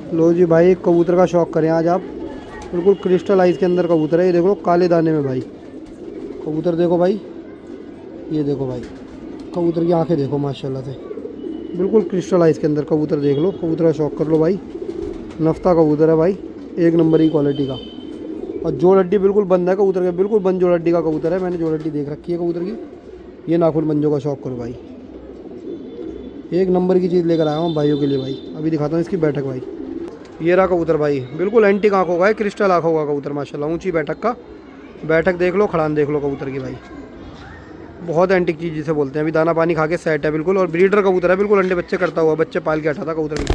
लो जी भाई, कबूतर का शौक करें आज आप। बिल्कुल क्रिस्टल आइज के अंदर कबूतर है, ये देखो काले दाने में भाई। कबूतर देखो भाई, ये देखो भाई, कबूतर की आंखें देखो माशाल्लाह से। बिल्कुल क्रिस्टल आइज के अंदर कबूतर देख लो, कबूतर का शौक कर लो भाई। नफ्ता कबूतर है भाई, एक नंबर की क्वालिटी का। और जोड़ हड्डी बिल्कुल बंद है कबूतर के, बिल्कुल बंद जोड़ हड्डी का कबूतर है। मैंने जोड़ हड्डी देख रखी है कबूतर की। ये नाखून मंजो का शौक करो भाई, एक नंबर की चीज़ लेकर आया हूँ भाइयों के लिए भाई। अभी दिखाता हूँ इसकी बैठक भाई। ये रहा कबूतर भाई, बिल्कुल एंटीक आँखों का है, क्रिस्टल आँखों का कबूतर माशाल्लाह। ऊंची बैठक का, बैठक देख लो, खड़ान देख लो कबूतर की भाई। बहुत एंटीक चीज़ जिसे बोलते हैं। अभी दाना पानी खा के सेट है बिल्कुल। और ब्रीडर कबूतर है बिल्कुल, अंडे बच्चे करता हुआ, बच्चे पाल के हटा था कबूतर बिल्कुल।